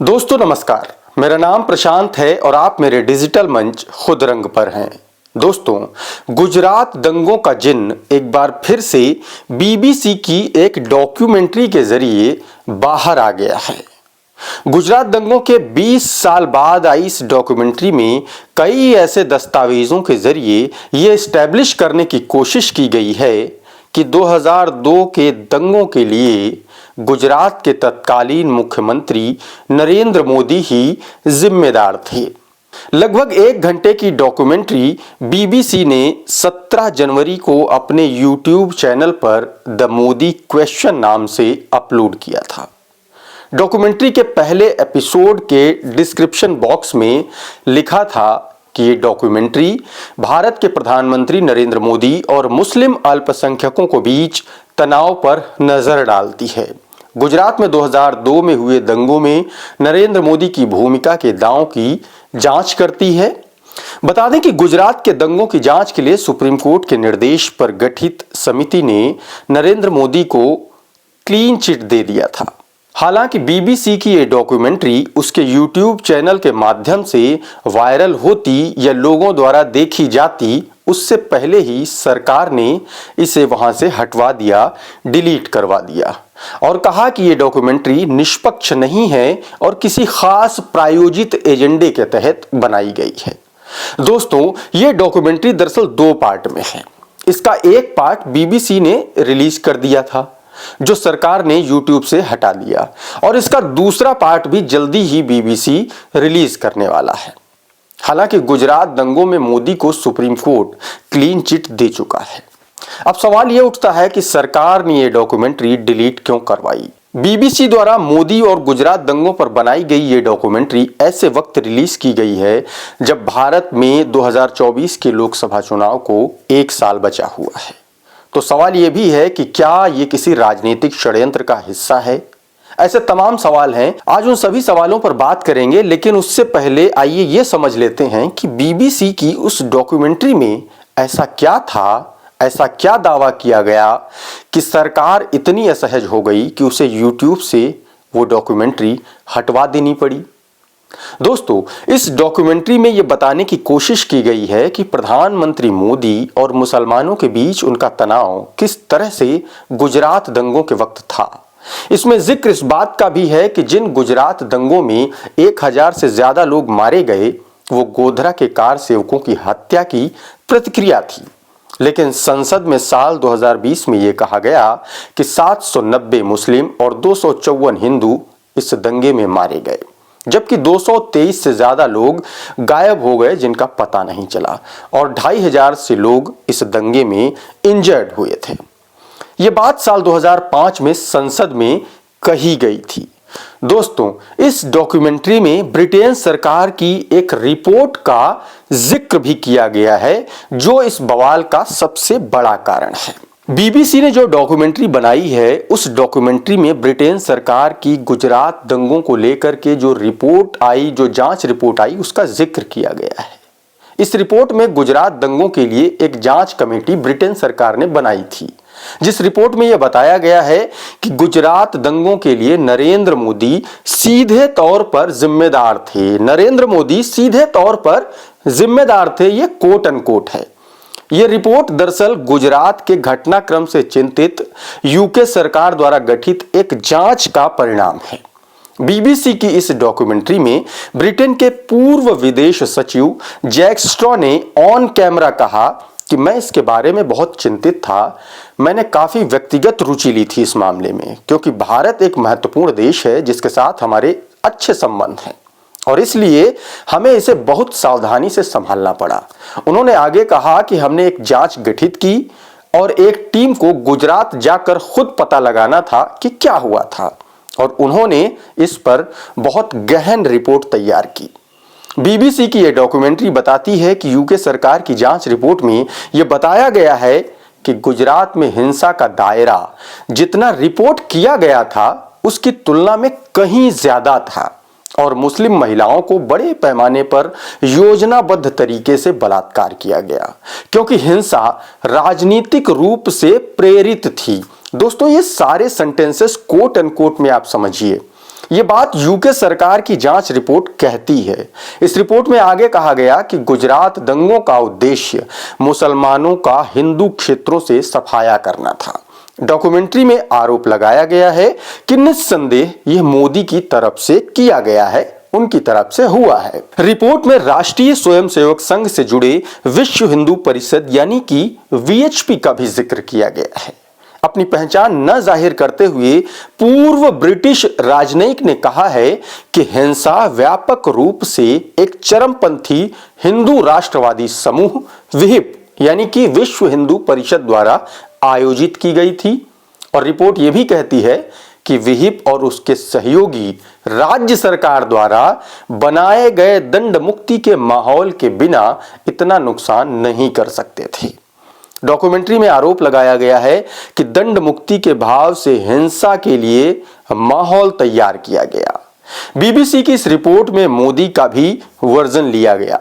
दोस्तों नमस्कार, मेरा नाम प्रशांत है और आप मेरे डिजिटल मंच खुद रंग पर हैं। दोस्तों, गुजरात दंगों का जिन्न एक बार फिर से बीबीसी की एक डॉक्यूमेंट्री के जरिए बाहर आ गया है। गुजरात दंगों के 20 साल बाद आई इस डॉक्यूमेंट्री में कई ऐसे दस्तावेजों के जरिए ये एस्टैब्लिश करने की कोशिश की गई है कि 2002 के दंगों के लिए गुजरात के तत्कालीन मुख्यमंत्री नरेंद्र मोदी ही जिम्मेदार थे। लगभग 1 घंटे की डॉक्यूमेंट्री बीबीसी ने 17 जनवरी को अपने यूट्यूब चैनल पर द मोदी क्वेश्चन नाम से अपलोड किया था। डॉक्यूमेंट्री के पहले एपिसोड के डिस्क्रिप्शन बॉक्स में लिखा था कि ये डॉक्यूमेंट्री भारत के प्रधानमंत्री नरेंद्र मोदी और मुस्लिम अल्पसंख्यकों के बीच तनाव पर नजर डालती है। गुजरात में 2002 में हुए दंगों में नरेंद्र मोदी की भूमिका के दांव की जांच करती है। बता दें कि गुजरात के दंगों की जांच के लिए सुप्रीम कोर्ट के निर्देश पर गठित समिति ने नरेंद्र मोदी को क्लीन चिट दे दिया था। हालांकि बीबीसी की ये डॉक्यूमेंट्री उसके यूट्यूब चैनल के माध्यम से वायरल होती या लोगों द्वारा देखी जाती, उससे पहले ही सरकार ने इसे वहां से हटवा दिया, डिलीट करवा दिया और कहा कि ये डॉक्यूमेंट्री निष्पक्ष नहीं है और किसी खास प्रायोजित एजेंडे के तहत बनाई गई है। दोस्तों, ये डॉक्यूमेंट्री दरअसल 2 पार्ट में है। इसका एक पार्ट बीबीसी ने रिलीज कर दिया था, जो सरकार ने YouTube से हटा लिया, और इसका दूसरा पार्ट भी जल्दी ही बीबीसी रिलीज करने वाला है। हालांकि गुजरात दंगों में मोदी को सुप्रीम कोर्ट क्लीन चिट दे चुका है। अब सवाल यह उठता है कि सरकार ने यह डॉक्यूमेंट्री डिलीट क्यों करवाई। बीबीसी द्वारा मोदी और गुजरात दंगों पर बनाई गई ये डॉक्यूमेंट्री ऐसे वक्त रिलीज की गई है जब भारत में 2024 के लोकसभा चुनाव को 1 साल बचा हुआ है। तो सवाल यह भी है कि क्या ये किसी राजनीतिक षड्यंत्र का हिस्सा है। ऐसे तमाम सवाल हैं, आज उन सभी सवालों पर बात करेंगे, लेकिन उससे पहले आइए ये समझ लेते हैं कि बीबीसी की उस डॉक्यूमेंट्री में ऐसा क्या था, ऐसा क्या दावा किया गया कि सरकार इतनी असहज हो गई कि उसे यूट्यूब से वो डॉक्यूमेंट्री हटवा देनी पड़ी। दोस्तों, इस डॉक्यूमेंट्री में यह बताने की कोशिश की गई है कि प्रधानमंत्री मोदी और मुसलमानों के बीच उनका तनाव किस तरह से गुजरात दंगों के वक्त था। इसमें जिक्र इस बात का भी है कि जिन गुजरात दंगों में 1000 से ज्यादा लोग मारे गए, वो गोधरा के कार सेवकों की हत्या की प्रतिक्रिया थी। लेकिन संसद में साल 2020 में यह कहा गया कि 790 मुस्लिम और 254 हिंदू इस दंगे में मारे गए, जबकि 223 से ज्यादा लोग गायब हो गए जिनका पता नहीं चला, और 2500 से लोग इस दंगे में इंजर्ड हुए थे। यह बात साल 2005 में संसद में कही गई थी। दोस्तों, इस डॉक्यूमेंट्री में ब्रिटेन सरकार की एक रिपोर्ट का जिक्र भी किया गया है, जो इस बवाल का सबसे बड़ा कारण है। बीबीसी ने जो डॉक्यूमेंट्री बनाई है, उस डॉक्यूमेंट्री में ब्रिटेन सरकार की गुजरात दंगों को लेकर के जो रिपोर्ट आई, जो जांच रिपोर्ट आई, उसका जिक्र किया गया है। इस रिपोर्ट में गुजरात दंगों के लिए एक जांच कमेटी ब्रिटेन सरकार ने बनाई थी, जिस रिपोर्ट में यह बताया गया है कि गुजरात दंगों के लिए नरेंद्र मोदी सीधे तौर पर जिम्मेदार थे। नरेंद्र मोदी सीधे तौर पर जिम्मेदार थे, यह कोट अनकोट है। यह रिपोर्ट दरअसल गुजरात के घटनाक्रम से चिंतित यूके सरकार द्वारा गठित एक जांच का परिणाम है। बीबीसी की इस डॉक्यूमेंट्री में ब्रिटेन के पूर्व विदेश सचिव जैक स्ट्रॉ ने ऑन कैमरा कहा कि मैं इसके बारे में बहुत चिंतित था। मैंने काफी व्यक्तिगत रुचि ली थी इस मामले में, क्योंकि भारत एक महत्वपूर्ण देश है जिसके साथ हमारे अच्छे संबंध हैं, और इसलिए हमें इसे बहुत सावधानी से संभालना पड़ा। उन्होंने आगे कहा कि हमने एक जांच गठित की और एक टीम को गुजरात जाकर खुद पता लगाना था कि क्या हुआ था, और उन्होंने इस पर बहुत गहन रिपोर्ट तैयार की। बीबीसी की यह डॉक्यूमेंट्री बताती है कि यूके सरकार की जांच रिपोर्ट में यह बताया गया है कि गुजरात में हिंसा का दायरा जितना रिपोर्ट किया गया था उसकी तुलना में कहीं ज्यादा था, और मुस्लिम महिलाओं को बड़े पैमाने पर योजनाबद्ध तरीके से बलात्कार किया गया, क्योंकि हिंसा राजनीतिक रूप से प्रेरित थी। दोस्तों, ये सारे सेंटेंसेस कोट एंड कोट में आप समझिए। ये बात यूके सरकार की जांच रिपोर्ट कहती है। इस रिपोर्ट में आगे कहा गया कि गुजरात दंगों का उद्देश्य मुसलमानों का हिंदू क्षेत्रों से सफाया करना था। डॉक्यूमेंट्री में आरोप लगाया गया है कि निस्संदेह यह मोदी की तरफ से किया गया है, उनकी तरफ से हुआ है। रिपोर्ट में राष्ट्रीय स्वयंसेवक संघ से जुड़े विश्व हिंदू परिषद यानी कि वीएचपी का भी जिक्र किया गया है। अपनी पहचान न जाहिर करते हुए पूर्व ब्रिटिश राजनयिक ने कहा है कि हिंसा व्यापक रूप से एक चरमपंथी हिंदू राष्ट्रवादी समूह विहिप यानी कि विश्व हिंदू परिषद द्वारा आयोजित की गई थी। और रिपोर्ट यह भी कहती है कि विहिप और उसके सहयोगी राज्य सरकार द्वारा बनाए गए दंड मुक्ति के माहौल के बिना इतना नुकसान नहीं कर सकते थे। डॉक्यूमेंट्री में आरोप लगाया गया है कि दंड मुक्ति के भाव से हिंसा के लिए माहौल तैयार किया गया। बीबीसी की इस रिपोर्ट में मोदी का भी वर्जन लिया गया,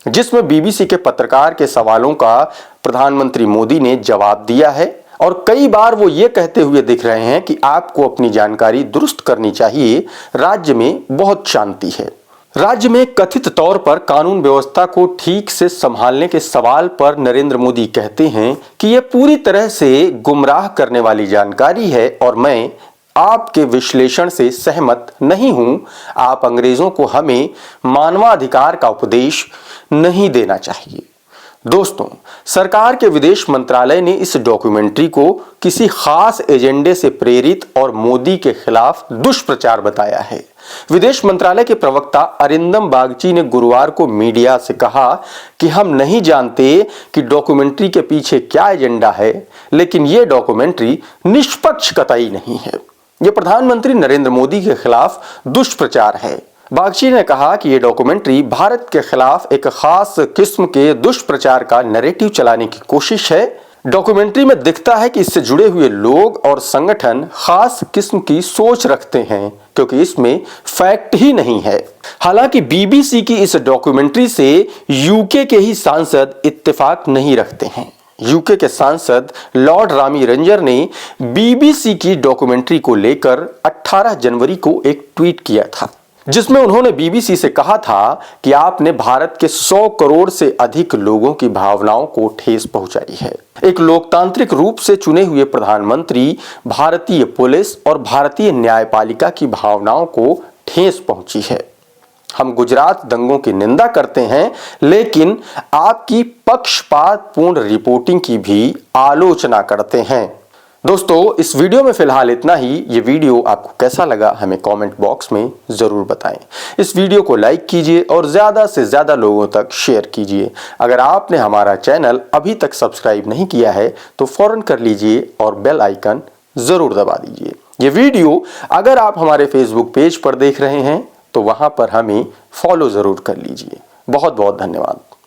जिसमें बीबीसी के पत्रकार के सवालों का प्रधानमंत्री मोदी ने जवाब दिया है और कई बार वो ये कहते हुए दिख रहे हैं कि आपको अपनी जानकारी दुरुस्त करनी चाहिए, राज्य में बहुत शांति है। राज्य में कथित तौर पर कानून व्यवस्था को ठीक से संभालने के सवाल पर नरेंद्र मोदी कहते हैं कि यह पूरी तरह से गुमराह करने वाली जानकारी है और मैं आपके विश्लेषण से सहमत नहीं हूं। आप अंग्रेजों को हमें मानवाधिकार का उपदेश नहीं देना चाहिए। दोस्तों, सरकार के विदेश मंत्रालय ने इस डॉक्यूमेंट्री को किसी खास एजेंडे से प्रेरित और मोदी के खिलाफ दुष्प्रचार बताया है। विदेश मंत्रालय के प्रवक्ता अरिंदम बागची ने गुरुवार को मीडिया से कहा कि हम नहीं जानते कि डॉक्यूमेंट्री के पीछे क्या एजेंडा है, लेकिन यह डॉक्यूमेंट्री निष्पक्ष कतई नहीं है। यह प्रधानमंत्री नरेंद्र मोदी के खिलाफ दुष्प्रचार है। बागची ने कहा कि यह डॉक्यूमेंट्री भारत के खिलाफ एक खास किस्म के दुष्प्रचार का नैरेटिव चलाने की कोशिश है। डॉक्यूमेंट्री में दिखता है कि इससे जुड़े हुए लोग और संगठन खास किस्म की सोच रखते हैं, क्योंकि इसमें फैक्ट ही नहीं है। हालांकि बीबीसी की इस डॉक्यूमेंट्री से यूके के ही सांसद इत्तेफाक नहीं रखते हैं। यूके के सांसद लॉर्ड रामी रंजर ने बीबीसी की डॉक्यूमेंट्री को लेकर 18 जनवरी को एक ट्वीट किया था, जिसमें उन्होंने बीबीसी से कहा था कि आपने भारत के 100 करोड़ से अधिक लोगों की भावनाओं को ठेस पहुंचाई है। एक लोकतांत्रिक रूप से चुने हुए प्रधानमंत्री, भारतीय पुलिस और भारतीय न्यायपालिका की भावनाओं को ठेस पहुंची है। हम गुजरात दंगों की निंदा करते हैं, लेकिन आपकी पक्षपातपूर्ण रिपोर्टिंग की भी आलोचना करते हैं। दोस्तों, इस वीडियो में फिलहाल इतना ही। ये वीडियो आपको कैसा लगा हमें कमेंट बॉक्स में जरूर बताएं। इस वीडियो को लाइक कीजिए और ज्यादा से ज्यादा लोगों तक शेयर कीजिए। अगर आपने हमारा चैनल अभी तक सब्सक्राइब नहीं किया है तो फौरन कर लीजिए और बेल आइकन जरूर दबा दीजिए। ये वीडियो अगर आप हमारे फेसबुक पेज पर देख रहे हैं तो वहां पर हमें फॉलो जरूर कर लीजिए। बहुत बहुत धन्यवाद।